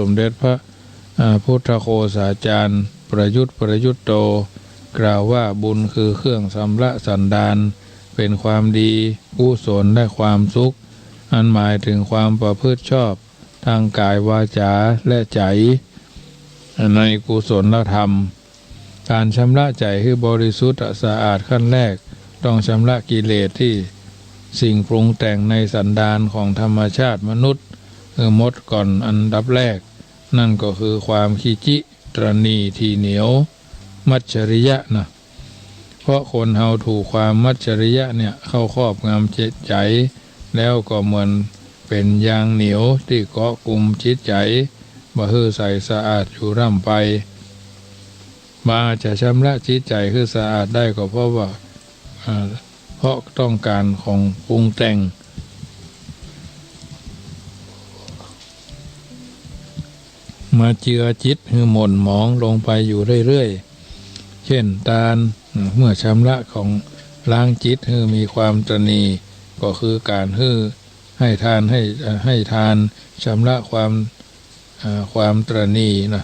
มเด็จพระพุทธโฆษาจารย์ประยุทธ์โตกล่าวว่าบุญคือเครื่องชำระสันดานเป็นความดีกุศลและความสุขอันหมายถึงความประพฤติชอบทางกายวาจาและใจในกุศลธรรมการชำระใจให้บริสุทธิ์สะอาดขั้นแรกต้องชำระกิเลสที่สิ่งปรุงแต่งในสันดานของธรรมชาติมนุษย์หมดก่อนอันดับแรกนั่นก็คือความขี้จิตรณีทีเหนียวมัจฉริยะนะเพราะคนเฮาถูกความมัจฉริยะเนี่ยเข้าครอบงำจิตใจแล้วก็เหมือนเป็นยางเหนียวที่เกาะกลุ่มจิตใจบ่ฮือใสสะอาดอยู่ร่ำไปมาจะชำระจิตใจคือสะอาดได้ก็เพราะว่าเพราะต้องการของปรุงแต่งมาเจือจิตคือหม่นหมองลงไปอยู่เรื่อยๆเช่นตาลเมื่อชำระของล้างจิตคือมีความตระหนี่ก็คือการให้ทานชำระความตระหนี่นะ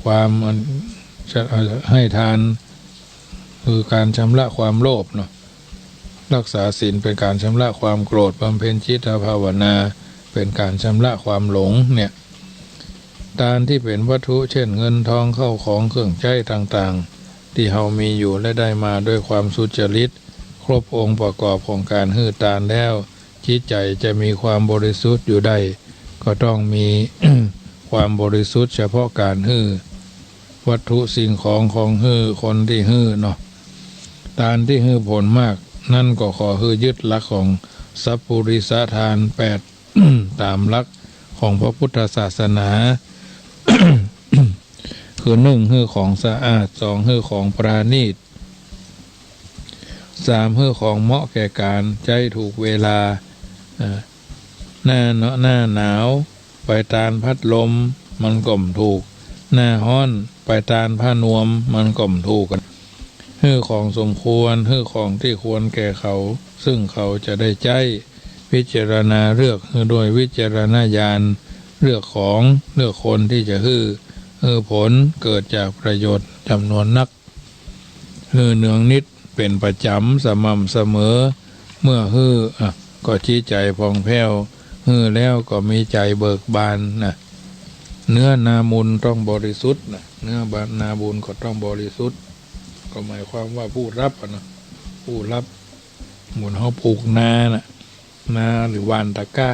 ความให้ทานคือการชำระความโลภเนาะรักษาศีลเป็นการชำระความโกรธบำเพ็ญจิตภาวนาเป็นการชำระความหลงเนี่ยทานที่เป็นวัตถุเช่นเงินทองเข้าของเครื่องใช้ต่างๆที่เฮามีอยู่และได้มาด้วยความสุจริตครบองค์ประกอบของการให้ทานแล้วจิตใจจะมีความบริสุทธิ์อยู่ได้ก็ต้องมี ความบริสุทธิ์เฉพาะการให้วัตถุสิ่งของให้คนที่ให้เนาะทานที่ให้ผลมากนั่นก็ขอให้ยึดหลักของสัพพุริสทาน8 ตามหลักของพระพุทธศาสนา คือ1ให้ของสะอาด2ให้ของปราณีต3ให้ของเหมาะแก่การใจถูกเวลาหน้าหนาวไปตามพัดลมมันก็มถูกหน้าร้อนไปตามผ้านวมมันก็มถูกกันให้ของสมควรให้ของที่ควรแก่เขาซึ่งเขาจะได้ใจพิจารณาเลือกโดยวิจารณญาณเลือกคนที่จะให้ผลเกิดจากประโยชน์จำนวนนักให้เนืองนิดเป็นประจำสม่ำเสมอเมื่อให้ก็ชี้ใจผ่องแผ้วให้แล้วก็มีใจเบิกบานนะเนื้อนาบุญต้องบริสุทธิ์นะเนื้อนาบุญก็ต้องบริสุทธิ์ก็หมายความว่าผู้รับนะผู้รับหมุนเขาปลูกนาหรือวานตะก้า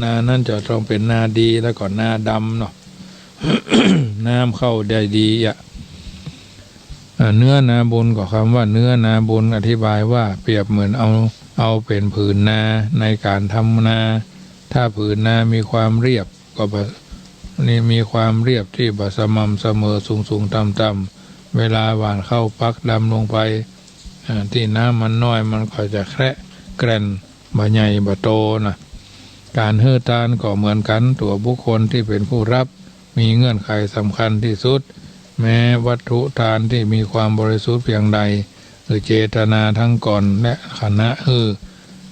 นานั่นจะต้องเป็นนาดีแล้วก็นาดำเนาะ น้ำเข้าได้ดีเนื้อนาบุญก็คำว่าเนื้อนาบุญอธิบายว่าเปรียบเหมือนเอาเป็นผืนนาในการทำนาถ้าผืนนามีความเรียบก็นี่มีความเรียบที่สม่ำเสมอสูงต่ำเวลาหว่านเข้าปักดำลงไปที่น้ำมันน้อยมันก็จะแคระแกร่นบ่ใหญ่บ่โตนะการให้ทานก็เหมือนกันตัวบุคคลที่เป็นผู้รับมีเงื่อนไขสำคัญที่สุดแม้วัตถุทานที่มีความบริสุทธิ์เพียงใดหรือเจตนาทั้งก่อนและขณะ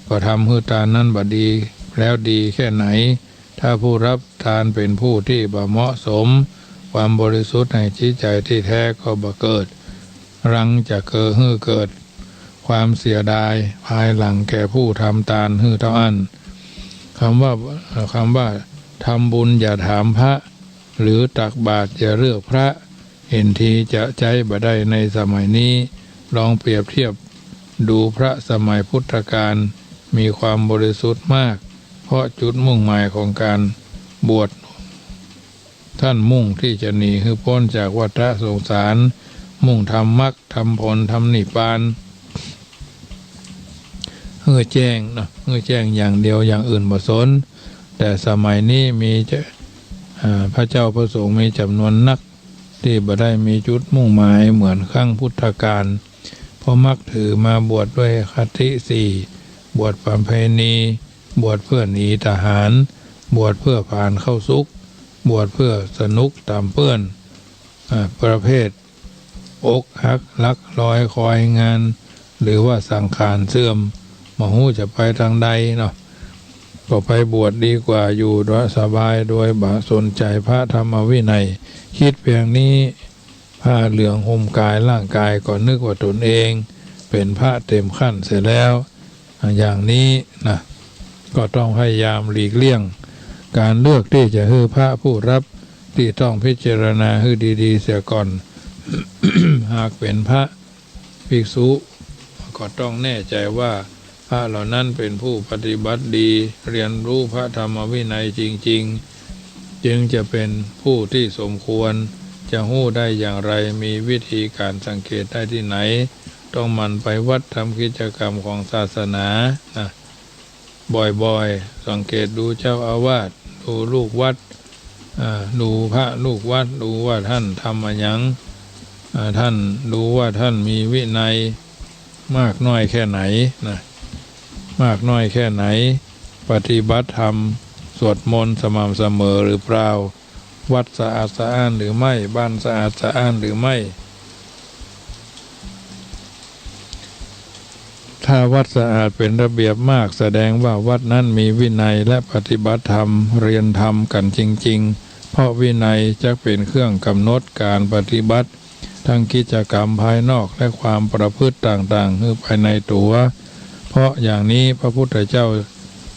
ก็ทำให้ทานนั้นบ่ดีแล้วดีแค่ไหนถ้าผู้รับทานเป็นผู้ที่บ่เหมาะสมความบริสุทธิ์ในจิตใจที่แท้ก็บ่เกิดรังจะเกิดความเสียดายภายหลังแก่ผู้ทำทานให้เท่าอันคำว่าทำบุญอย่าถามพระหรือตักบาตรอย่าเลือกพระเห็นทีจะใจบ่ได้ในสมัยนี้ลองเปรียบเทียบดูพระสมัยพุทธกาลมีความบริสุทธิ์มากเพราะจุดมุ่งหมายของการบวชท่านมุ่งที่จะหนีให้พ้นจากวัฏสงสารมุ่งทำมรรคทำผลทำนิพพานแจ้งนะแจ้งอย่างเดียวอย่างอื่นบ่สนแต่สมัยนี้มีพระเจ้าพระสงฆ์มีจำนวนนักที่บ่ได้มีจุดมุ่งหมายเหมือนครั้งพุทธกาลเพราะมักถือมาบวชด้วยคติ4บวชประเพณีบวชเพื่อหนีทหารบวชเพื่อผ่านเข้าสุขบวชเพื่อสนุกตามเปื้อนประเภทอกหักลักลอยคอยงานหรือว่าสังขารเสื่อมมหูจะไปทางใดเนาะ ก็ไปบวชดีกว่าอยู่โดยสบายโดยบ่สนใจพระธรรมวินัยคิดเพียงนี้ผ้าเหลืองห่มกายร่างกายก็นึกว่าตนเองเป็นพระเต็มขั้นเสร็จแล้วอย่างนี้นะก็ต้องพยายามหลีกเลี่ยงการเลือกที่จะให้พระผู้รับที่ต้องพิจารณาให้ดีๆเสียก่อน หากเป็นพระภิกษุก็ต้องแน่ใจว่าพระเหล่านั้นเป็นผู้ปฏิบัติดีเรียนรู้พระธรรมวินัยจริงๆจึงจะเป็นผู้ที่สมควรจะหู้ได้อย่างไรมีวิธีการสังเกตได้ที่ไหนต้องมันไปวัดทำกิจกรรมของศาสนานะบ่อยๆสังเกตดูเจ้าอาวาสดูลูกวัดดูพระลูกวัดดูว่าท่านทำอะไรยังท่านดูว่าท่านมีวินัยมากน้อยแค่ไหนนะมากน้อยแค่ไหนปฏิบัติธรรมสวดมนต์สม่ำเสมอหรือเปล่าวัดสะอาดสะอ้านหรือไม่บ้านสะอาดสะอ้านหรือไม่ถ้าวัดสะอาดเป็นระเบียบมากแสดงว่าวัดนั้นมีวินัยและปฏิบัติธรรมเรียนธรรมกันจริงๆเพราะวินัยจะเป็นเครื่องกำหนดการปฏิบัติทั้งกิจกรรมภายนอกและความประพฤติต่างๆคือภายในตัวเพราะอย่างนี้พระพุทธเจ้า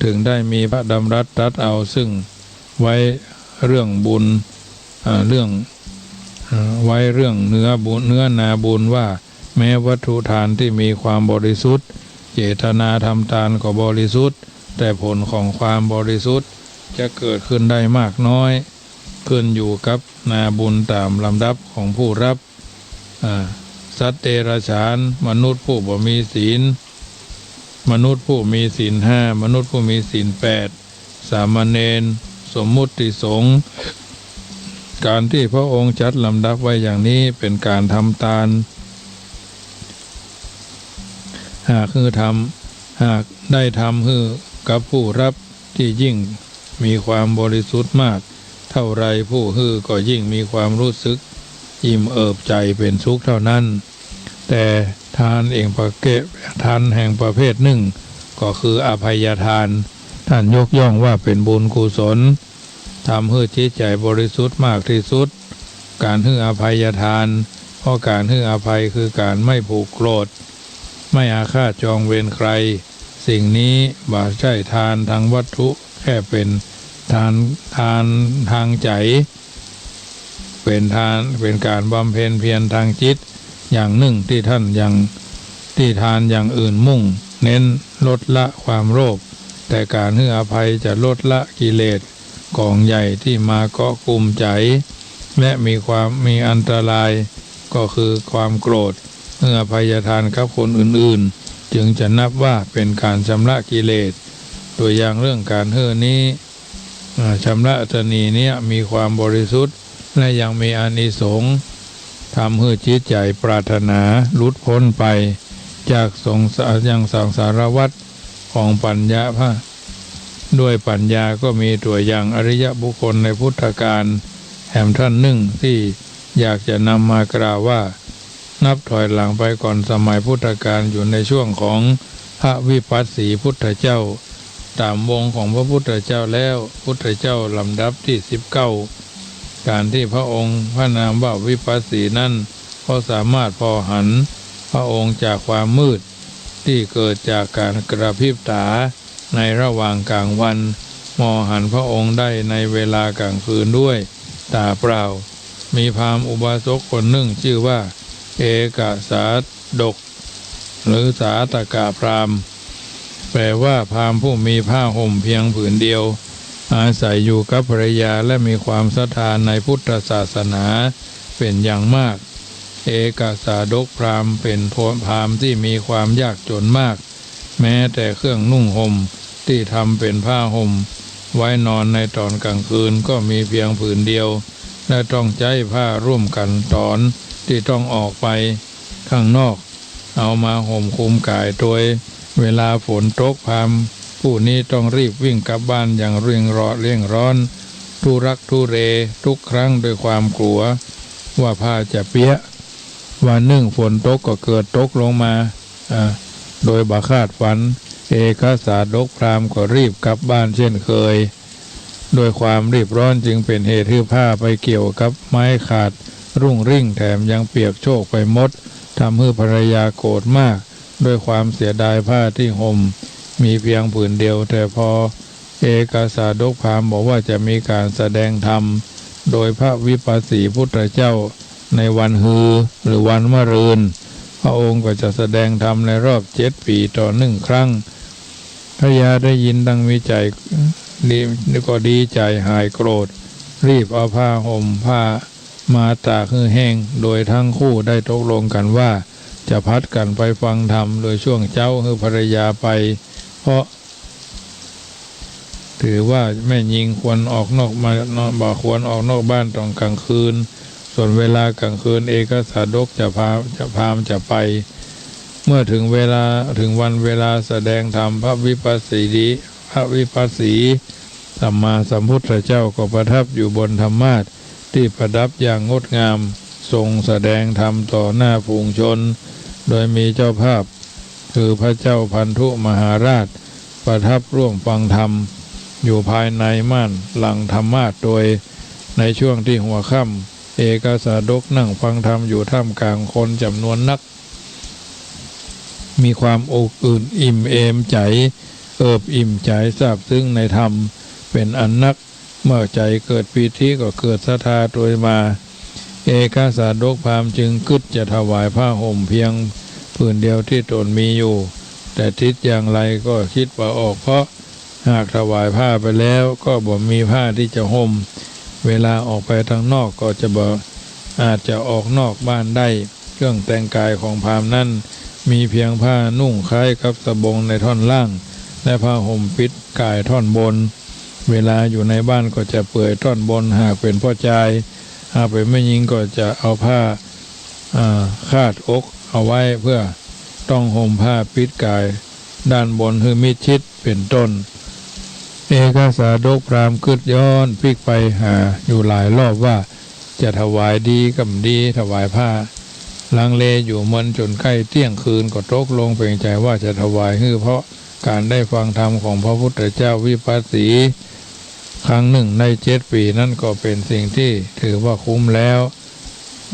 ถึงได้มีพระดำรัสตรัสเอาซึ่งไว้เรื่องบุญไว้เรื่องเนื้อบุญเนื้อนาบุญว่าแม้วัตถุทานที่มีความบริสุทธิ์เจตนาทำทานก็บริสุทธิ์แต่ผลของความบริสุทธิ์จะเกิดขึ้นได้มากน้อยขึ้นอยู่กับนาบุญตามลำดับของผู้รับสัตว์เดรัจฉานมนุษย์ผู้บ่มีศีลมนุษย์ผู้มีศีลห้ามนุษย์ผู้มีศีล8สามเณรสมมุติสงฆ์การที่พระองค์จัดลำดับไว้อย่างนี้เป็นการทำทานหากได้ทำให้กับผู้รับที่ยิ่งมีความบริสุทธิ์มากเท่าไรผู้ให้ก็ยิ่งมีความรู้สึกอิ่มเอิบใจเป็นสุขเท่านั้นแต่ทานเองทานแห่งประเภทหนึ่งก็คืออภัยทานท่านยกย่องว่าเป็นบุญกุศลทำให้จิตใจบริสุทธิ์มากที่สุดการให้อภัยทานเพราะการให้อภัยคือการไม่ผูกโกรธไม่อาฆาตจองเวรใครสิ่งนี้บ่ใช่ทานทางวัตถุแค่เป็นทานทางใจเป็นการบำเพ็ญเพียรทางจิตอย่างหนึ่งที่ท่านที่ทานอย่างอื่นมุ่งเน้นลดละความโลภแต่การให้อภัยจะลดละกิเลสกองใหญ่ที่มาเกาะกลุ่มใจและมีอันตรายก็คือความโกรธเมื่ออภัยทานกับคนอื่นๆจึงจะนับว่าเป็นการชำระกิเลสตัวอย่างเรื่องการเฮ่อนี้ชำระตนีนี้มีความบริสุทธิ์และยังมีอานิสงส์ทำให้จิตใจปรารถนาหลุดพ้นไปจากยังสังสารวัฏของปัญญาด้วยปัญญาก็มีตัวอย่างอริยบุคคลในพุทธกาลแห่งท่านหนึ่งที่อยากจะนำมากล่าวว่านับถอยหลังไปก่อนสมัยพุทธกาลอยู่ในช่วงของพระวิปัสสีพุทธเจ้าตามวงของพระพุทธเจ้าแล้วพุทธเจ้าลำดับที่19การที่พระองค์พระนามว่าวิปัสสีนั้นก็สามารถพอหันพระองค์จากความมืดที่เกิดจากการกระพริบตาในระหว่างกลางวันมองหันพระองค์ได้ในเวลากลางคืนด้วยตาเปล่ามีพราหมณ์อุบาสกคนหนึ่งชื่อว่าเอกสาดกหรือสาตกะพราหมณ์แปลว่าพราหมณ์ผู้มีผ้าห่มเพียงผืนเดียวอาศัยอยู่กับภรรยาและมีความศรัทธาในพุทธศาสนาเป็นอย่างมากเอกสาดกพราหมณ์เป็นพราหมณ์ที่มีความยากจนมากแม้แต่เครื่องนุ่งห่มที่ทำเป็นผ้าห่มไว้นอนในตอนกลางคืนก็มีเพียงผืนเดียวและต้องใช้ผ้าร่วมกันตอนที่ต้องออกไปข้างนอกเอามาห่มคลุมกายโดยเวลาฝนตกพราหมณ์ผู้นี้ต้องรีบวิ่งกลับบ้านอย่างเร่งร้อนทุรักทุเรทุกครั้งด้วยความกลัวว่าผ้าจะเปียกวันหนึ่งฝนตกก็เกิดตกลงมาโดยบ่คาดฝัน เอกสาดกพราหมณ์ก็รีบกลับบ้านเช่นเคยโดยความรีบร้อนจึงเป็นเหตุให้ผ้าไปเกี่ยวกับไม้ขาดรุ่งริ่งแถมยังเปียกโชกไปหมดทำให้ภรรยาโกรธมากด้วยความเสียดายผ้าที่ห่มมีเพียงผืนเดียวแต่พอเอกสาดกพราหมณ์บอกว่าจะมีการแสดงธรรมโดยพระวิปัสสีพุทธเจ้าในวันฮือหรือวันมะรืนพระองค์ก็จะแสดงธรรมในรอบ7 ปีต่อ1 ครั้งพระยาได้ยินดังวิจัยก็ดีใจหายโกรธรีบเอาผ้าห่มผ้ามาตากให้แห้งโดยทั้งคู่ได้ตกลงกันว่าจะพัดกันไปฟังธรรมโดยช่วงเจ้าให้ภรรยาไปเพราะถือว่าแม่หญิงควรออกนอกมาบ่ควรออกนอกบ้านตอนกลางคืนส่วนเวลากลางคืนเอกสาดกจะพามจะไปเมื่อถึงวันเวลาแสดงธรรมพระวิปัสสีสัมมาสัมพุทธเจ้าก็ประทับอยู่บนธรรมาสน์ที่ประดับอย่างงดงามทรงแสดงธรรมต่อหน้าฝูงชนโดยมีเจ้าภาพคือพระเจ้าพันธุมหาราชประทับร่วมฟังธรรมอยู่ภายในม่านหลังธรรมาสน์โดยในช่วงที่หัวค่ำเอกสาดกนั่งฟังธรรมอยู่ท่ามกลางคนจำนวนนักมีความอกอุ่นอิ่มเอมใจเอิบอิ่มใจซาบซึ้งในธรรมเป็นอันนักเมื่อใจเกิดปีติก็เกิดศรัทธาโดยมาเอกสาดกพราหมณ์จึงคิดจะถวายผ้าห่มเพียงผืนเดียวที่ตนมีอยู่แต่ทิศอย่างไรก็คิดว่าออกเพราะหากถวายผ้าไปแล้วก็บ่มีผ้าที่จะห่มเวลาออกไปทางนอกก็จะอาจจะออกนอกบ้านได้เครื่องแต่งกายของพราหมณ์นั้นมีเพียงผ้านุ่งคล้ายกับสบงในท่อนล่างและผ้าห่มปิดกายท่อนบนเวลาอยู่ในบ้านก็จะเปื่อยท่อนบนหากเป็นพ่อชายหากเป็นแม่หญิงก็จะเอาผ้าคาดอกเอาไว้เพื่อต้องห่มผ้าปิดกายด้านบนคือมิดชิดเป็นต้นเอกสาดกพราหมณ์คิดย้อนพลิกไปหาอยู่หลายรอบว่าจะถวายดีกับดีถวายผ้าลังเลอยู่มันจนใกล้เที่ยงคืนก็ตกลงเปล่งใจว่าจะถวายเพราะการได้ฟังธรรมของพระพุทธเจ้าวิปัสสีครั้งหนึ่งใน7 ปีนั่นก็เป็นสิ่งที่ถือว่าคุ้มแล้ว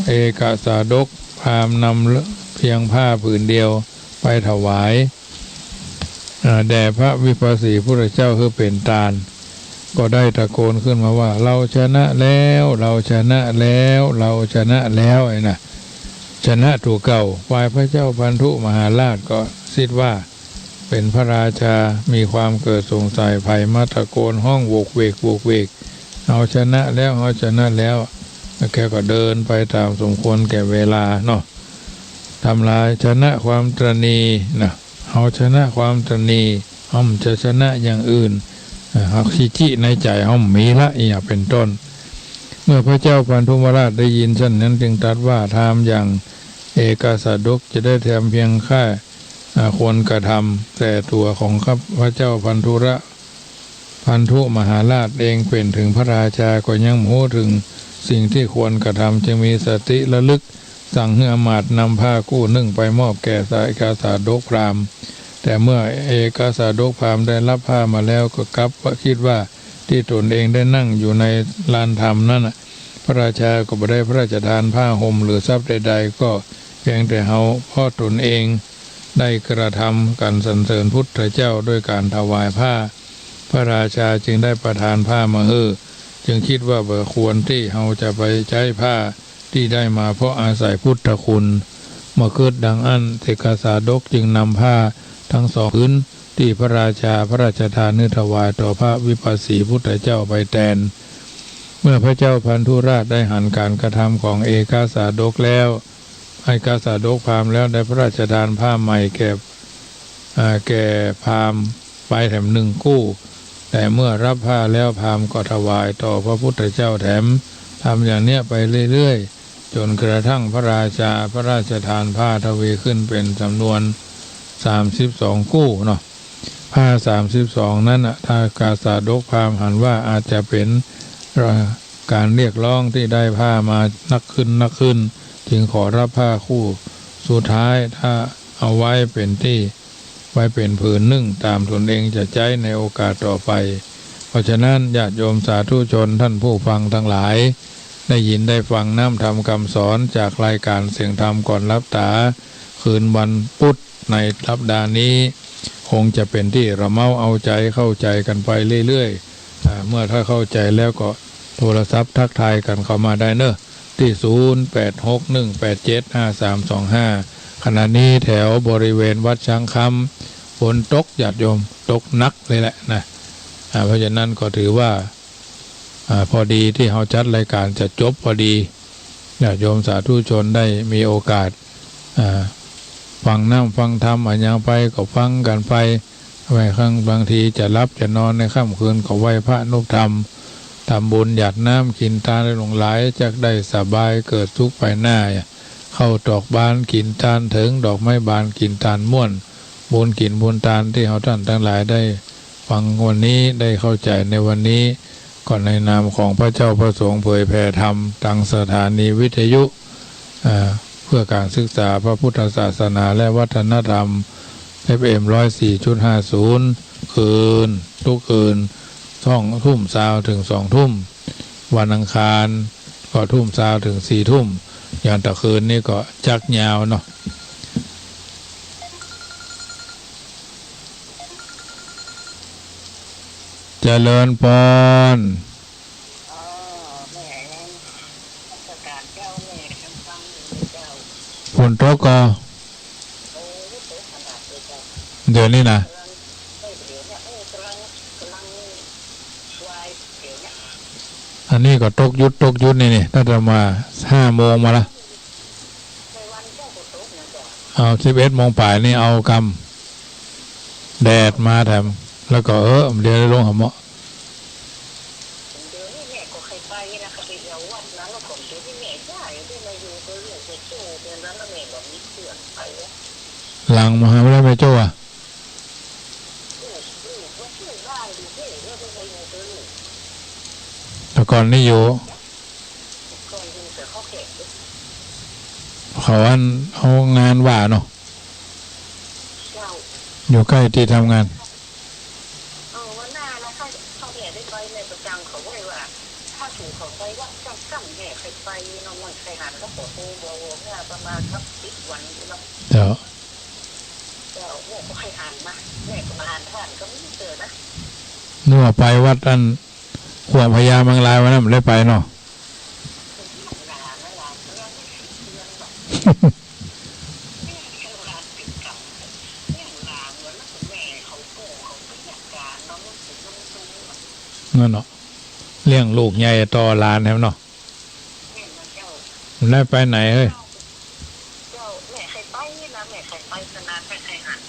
เอกสาดกพราหมณ์นำเพียงผ้าผืนเดียวไปถวายแด่พระวิปัสสีพุทธเจ้าคือเป็นตาลก็ได้ตะโกนขึ้นมาว่าเราชนะแล้วเราชนะแล้วเราชนะแล้วไอ้น่ะชนะตัวเก่าฝ่ายพระเจ้าพันธุมหาราชก็คิดว่าเป็นพระราชามีความเกิดสงสัยภัยมาตะโกนห้องโวกเวกเอาชนะแล้วเอาชนะแล้วแกก็เดินไปตามสมควรแก่เวลาเนาะทำลายชนะความตรณีนะเอาชนะความตรณีห้อมจะชนะอย่างอื่นเอาขี้จี้ในใจห้อมมีละอย่างเป็นต้นเมื่อพระเจ้าพันธุมหาราชได้ยินเช่นนั้นจึงตรัสว่าทำอย่างเอกสาดกจะได้แถมเพียงแค่ควรกระทำแต่ตัวของข้าพระเจ้าพันธุมหาราชเองเป็นถึงพระราชาก็ยังโม้ถึงสิ่งที่ควรกระทำจึงมีสติระลึกสั่งให้อมาตย์นำผ้ากู้นึ่งไปมอบแก่เอกสาดกพราหมณ์แต่เมื่อเอกสาดกพราหมณ์ได้รับผ้ามาแล้วก็กลับคิดว่าที่ตนเองได้นั่งอยู่ในลานธรรมนั้นพระราชาก็ไม่ได้พระราชทานผ้าห่มหรือทรัพย์ใดๆก็เพียงแต่เฮาพ่อตนเองได้กระทำการสรรเสริญพุทธเจ้าด้วยการถวายผ้าพระราชาจึงได้ประทานผ้ามาจึงคิดว่าควรที่เฮาจะไปใช้ผ้าที่ได้มาเพราะอาศัยพุทธคุณเมื่อเกิดดังอันเอกสาดกจึงนำผ้าทั้งสองผืนที่พระราชาพระราชทานเนื้อถวายต่อพระวิปัสสีพุทธเจ้าไปแทนเมื่อพระเจ้าพันธุราชได้หันการกระทำของเอกสาดกแล้วเอกสาดกพราหมณ์แล้วได้พระราชทานผ้าใหม่แก่พราหมณ์ไปแถม1 คู่แต่เมื่อรับผ้าแล้วพราหมณ์ก็ถวายต่อพระพุทธเจ้าแถมทำอย่างเนี้ยไปเรื่อยๆจนกระทั่งพระราชาพระราชทานผ้าทวีขึ้นเป็นจำนวน32 คู่เนาะผ้า32นั้นถ้ากาสาดกพราหมณ์หันว่าอาจจะเป็นการเรียกร้องที่ได้ผ้ามานักขึ้นจึงขอรับผ้าคู่สุดท้ายถ้าเอาไว้เป็นที่ ไว้เป็นผืนนึ่งตามตนเองจะใช้ในโอกาสต่อไปเพราะฉะนั้นญาติโยมสาธุชนท่านผู้ฟังทั้งหลายได้ยินได้ฟังน้ำธรรมคำสอนจากรายการเสียงธรรมก่อนรับตาคืนวันพุธในสัปดาห์นี้คงจะเป็นที่ระเมาเอาใจเข้าใจกันไปเรื่อยๆเมื่อถ้าเข้าใจแล้วก็โทรศัพท์ทักทายกันเข้ามาได้เนอะที่0861875325ขณะนี้แถวบริเวณวัดช้างคำฝนตกญาติโยมตกหนักเลยแหละนะเพราะฉะนั้นก็ถือว่าพอดีที่เขาจัดรายการจะจบพอดีญาติโยมสาธุชนได้มีโอกาสฟังน้ำฟังธรรมอย่างไปก็ฟังกันไปบางทีจะรับจะนอนในค่ำคืนก็ไหว้พระนุธรรมทำบุญหยาดน้ำกินทานได้หลงไหลจะได้สบายเกิดทุกข์ไปหน้าเข้าดอกบานกินทานถึงดอกไม้บานกินทานม่วนบุญกินบุญทานที่เขาท่านทั้งหลายได้ฟังวันนี้ได้เข้าใจในวันนี้ก่อนในนามของพระเจ้าพระสงฆ์เผยแผ่ธรรมทางสถานีวิทยุเพื่อการศึกษาพระพุทธศาสนาและวัฒนธรรม FM 104.50 คืนทุกคืน2 ทุ่มเช้าถึง2 ทุ่มวันอังคารก็ทุ่มเช้าถึง4 ทุ่มอย่างตะคืนนี่ก็จักยาวเนาะเจริญพรฝนตกก็เดี๋ยวนี้นะอันนี้ก็ตกยุดนี่ถ้าจะมา5 โมงมาละเอา11 โมงป่ายนี่เอากำแดดมาแถมแล้วก็เดี๋ยวลงหำเหมาะหลังมาไม่ได้ไปโจ้อะแต่ก่อนนี่อยู่เขาเอางานว่าเนาะอยู่ใกล้ที่ทำงานวันหน้านะเขาแม่ได้ไปในประจังเขาไว้ว่าถ้าถูกเขาไปว่าจังแม่เคยไปน้องมันเคยหันก็ปวดหัวเนี่ยประมาณสัก10 วันเนาะเดี๋ยวแม่ก็เคยหันมาแม่ก็มาหันท่านก็ไม่เจอนะนู่นไปวัดขวบพญามังลายวันนั้นไม่ได้ไปเนาะนั่นเนาะเลี้ยงลูกใหญ่ต่อหลานแล้วเนาะได้ไปไหนเฮ้ยแม่เคยไปนะแม่เคยไปสนานแม่เคยหัน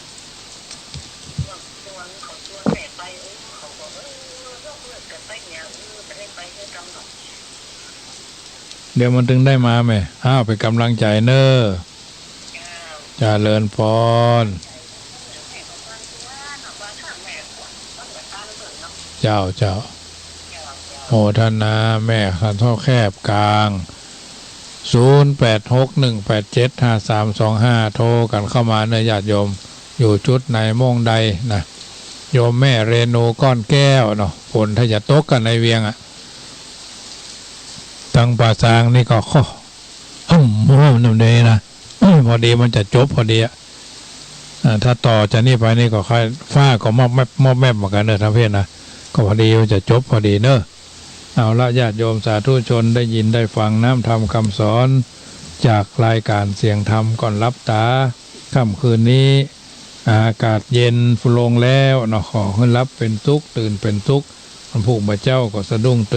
ชวนแม่ไปเขาบอกเลิกกันไปเนี่ยไม่ได้ไปด้วยกันหรอกเดี๋ยวมันถึงได้มาไหมเป็นกำลังใจเนอะเจริญพรเจ้าโมทนาแม่ขันท่อแคบกลาง0861875325โทรกันเข้ามาเนื้อญาติโยมอยู่จุดไหนม่งใดนะโยมแม่เรนูก้อนแก้วเนาะฝนถ้าจะตกกันในเวียงตั้งป่าซางนี่ก็นั่นเองนะพอดีมันจะจบพอดีถ้าต่อจากนี้ไปนี่ก็ค่อยฟ้าก็มอบแม่เหมือนกันเนอะท่านเพื่อนนะก็พอดีมันจะจบพอดีเนอะเอาละญาติโยมสาธุชนได้ยินได้ฟังน้ำธรรมคำสอนจากรายการเสียงธรรมก่อนรับตาค่ำคืนนี้อากาศเย็นลงแล้วเนาะขอให้รับเป็นทุกข์ตื่นเป็นทุกข์พระผู้เป็นเจ้าก็สะดุ้งตื่น